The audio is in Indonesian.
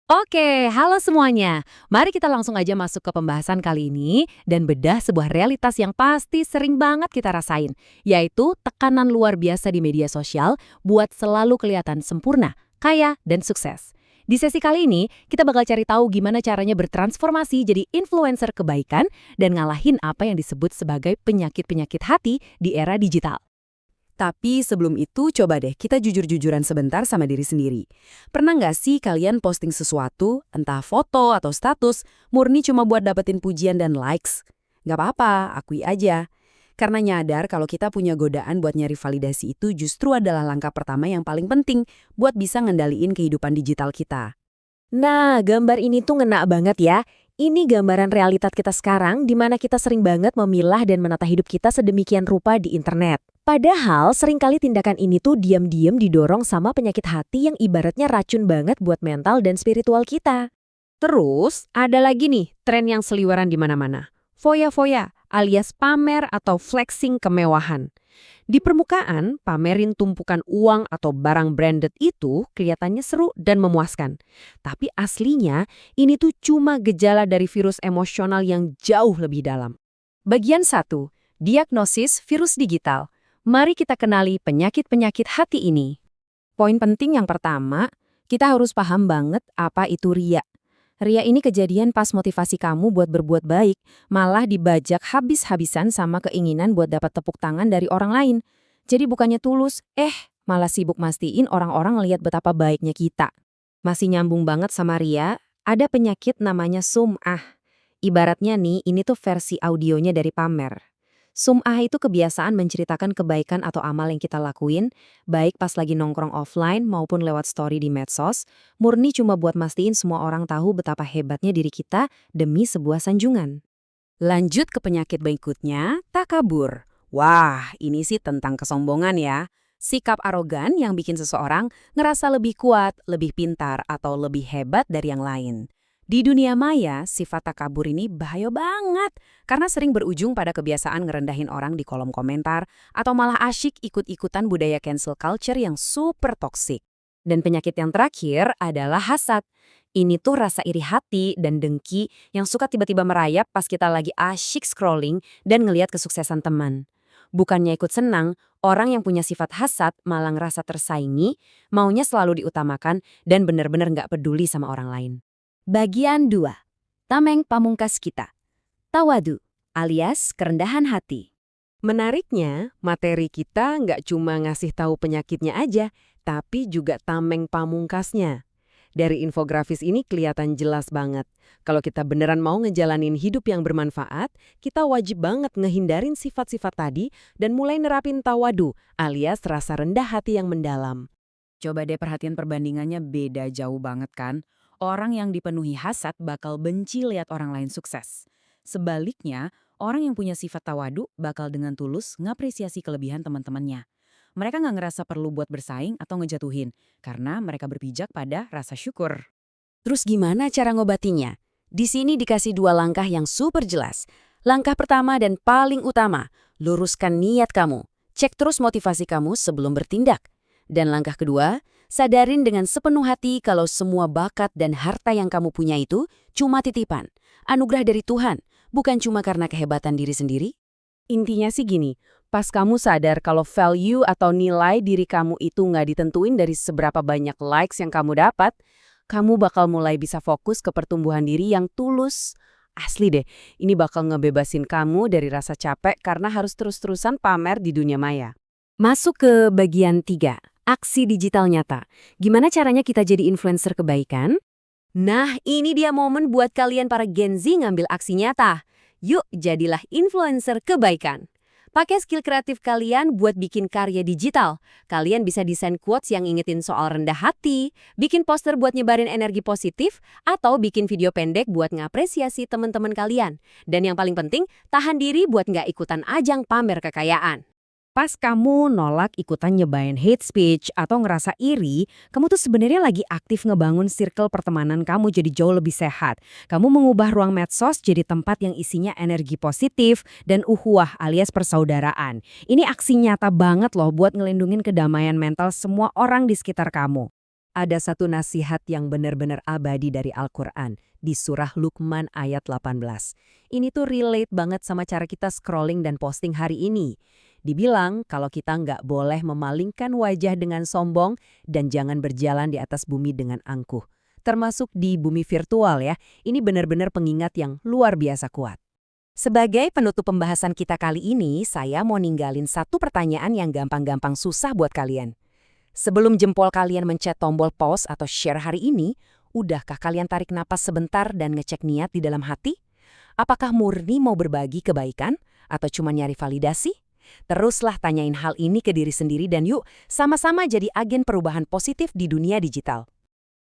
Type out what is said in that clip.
Oke, halo semuanya. Mari kita langsung aja masuk ke pembahasan kali ini dan bedah sebuah realitas yang pasti sering banget kita rasain, yaitu tekanan luar biasa di media sosial buat selalu kelihatan sempurna, kaya, dan sukses. Di sesi kali ini, kita bakal cari tahu gimana caranya bertransformasi jadi influencer kebaikan dan ngalahin apa yang disebut sebagai penyakit-penyakit hati di era digital. Tapi sebelum itu, coba deh kita jujur-jujuran sebentar sama diri sendiri. Pernah nggak sih kalian posting sesuatu, entah foto atau status, murni cuma buat dapetin pujian dan likes? Nggak apa-apa, akui aja. Karena nyadar kalau kita punya godaan buat nyari validasi itu justru adalah langkah pertama yang paling penting buat bisa ngendaliin kehidupan digital kita. Nah, gambar ini tuh ngena banget ya. Ini gambaran realitas kita sekarang di mana kita sering banget memilah dan menata hidup kita sedemikian rupa di internet. Padahal seringkali tindakan ini tuh diam-diam didorong sama penyakit hati yang ibaratnya racun banget buat mental dan spiritual kita. Terus, ada lagi nih tren yang seliweran di mana-mana. Foya-foya alias pamer atau flexing kemewahan. Di permukaan, pamerin tumpukan uang atau barang branded itu kelihatannya seru dan memuaskan. Tapi aslinya, ini tuh cuma gejala dari virus emosional yang jauh lebih dalam. Bagian 1. Diagnosis virus digital. Mari kita kenali penyakit-penyakit hati ini. Poin penting yang pertama, kita harus paham banget apa itu ria. Ria ini kejadian pas motivasi kamu buat berbuat baik, malah dibajak habis-habisan sama keinginan buat dapat tepuk tangan dari orang lain. Jadi bukannya tulus, malah sibuk mastiin orang-orang ngelihat betapa baiknya kita. Masih nyambung banget sama ria, ada penyakit namanya sum'ah. Ibaratnya nih, ini tuh versi audionya dari pamer. Sum'ah itu kebiasaan menceritakan kebaikan atau amal yang kita lakuin, baik pas lagi nongkrong offline maupun lewat story di medsos, murni cuma buat mastiin semua orang tahu betapa hebatnya diri kita demi sebuah sanjungan. Lanjut ke penyakit berikutnya, takabur. Wah, ini sih tentang kesombongan ya. Sikap arogan yang bikin seseorang ngerasa lebih kuat, lebih pintar, atau lebih hebat dari yang lain. Di dunia maya, sifat takabur ini bahaya banget karena sering berujung pada kebiasaan ngerendahin orang di kolom komentar atau malah asyik ikut-ikutan budaya cancel culture yang super toksik. Dan penyakit yang terakhir adalah hasad. Ini tuh rasa iri hati dan dengki yang suka tiba-tiba merayap pas kita lagi asyik scrolling dan ngelihat kesuksesan teman. Bukannya ikut senang, orang yang punya sifat hasad malah ngerasa tersaingi, maunya selalu diutamakan dan benar-benar nggak peduli sama orang lain. Bagian 2. Tameng pamungkas kita. Tawadu, alias kerendahan hati. Menariknya, materi kita nggak cuma ngasih tahu penyakitnya aja, tapi juga tameng pamungkasnya. Dari infografis ini kelihatan jelas banget. Kalau kita beneran mau ngejalanin hidup yang bermanfaat, kita wajib banget ngehindarin sifat-sifat tadi dan mulai nerapin tawadu, alias rasa rendah hati yang mendalam. Coba deh perhatian perbandingannya beda jauh banget kan? Orang yang dipenuhi hasad bakal benci lihat orang lain sukses. Sebaliknya, orang yang punya sifat tawadu bakal dengan tulus ngapresiasi kelebihan teman-temannya. Mereka nggak ngerasa perlu buat bersaing atau ngejatuhin, karena mereka berpijak pada rasa syukur. Terus gimana cara ngobatinya? Di sini dikasih 2 langkah yang super jelas. Langkah pertama dan paling utama, luruskan niat kamu. Cek terus motivasi kamu sebelum bertindak. Dan langkah kedua, sadarin dengan sepenuh hati kalau semua bakat dan harta yang kamu punya itu cuma titipan. Anugerah dari Tuhan, bukan cuma karena kehebatan diri sendiri. Intinya sih gini, pas kamu sadar kalau value atau nilai diri kamu itu nggak ditentuin dari seberapa banyak likes yang kamu dapat, kamu bakal mulai bisa fokus ke pertumbuhan diri yang tulus. Asli deh, ini bakal ngebebasin kamu dari rasa capek karena harus terus-terusan pamer di dunia maya. Masuk ke bagian 3, aksi digital nyata. Gimana caranya kita jadi influencer kebaikan? Nah, ini dia momen buat kalian para Gen Z ngambil aksi nyata. Yuk, jadilah influencer kebaikan. Pakai skill kreatif kalian buat bikin karya digital. Kalian bisa desain quotes yang ingetin soal rendah hati, bikin poster buat nyebarin energi positif, atau bikin video pendek buat ngapresiasi teman-teman kalian. Dan yang paling penting, tahan diri buat nggak ikutan ajang pamer kekayaan. Pas kamu nolak ikutan nyebain hate speech atau ngerasa iri, kamu tuh sebenarnya lagi aktif ngebangun circle pertemanan kamu jadi jauh lebih sehat. Kamu mengubah ruang medsos jadi tempat yang isinya energi positif dan uhuah alias persaudaraan. Ini aksi nyata banget loh buat ngelindungin kedamaian mental semua orang di sekitar kamu. Ada satu nasihat yang benar-benar abadi dari Al-Quran, di surah Luqman ayat 18. Ini tuh relate banget sama cara kita scrolling dan posting hari ini. Dibilang kalau kita nggak boleh memalingkan wajah dengan sombong dan jangan berjalan di atas bumi dengan angkuh. Termasuk di bumi virtual ya, ini benar-benar pengingat yang luar biasa kuat. Sebagai penutup pembahasan kita kali ini, saya mau ninggalin satu pertanyaan yang gampang-gampang susah buat kalian. Sebelum jempol kalian mencet tombol pause atau share hari ini, udahkah kalian tarik napas sebentar dan ngecek niat di dalam hati? Apakah murni mau berbagi kebaikan atau cuma nyari validasi? Teruslah tanyain hal ini ke diri sendiri dan yuk sama-sama jadi agen perubahan positif di dunia digital.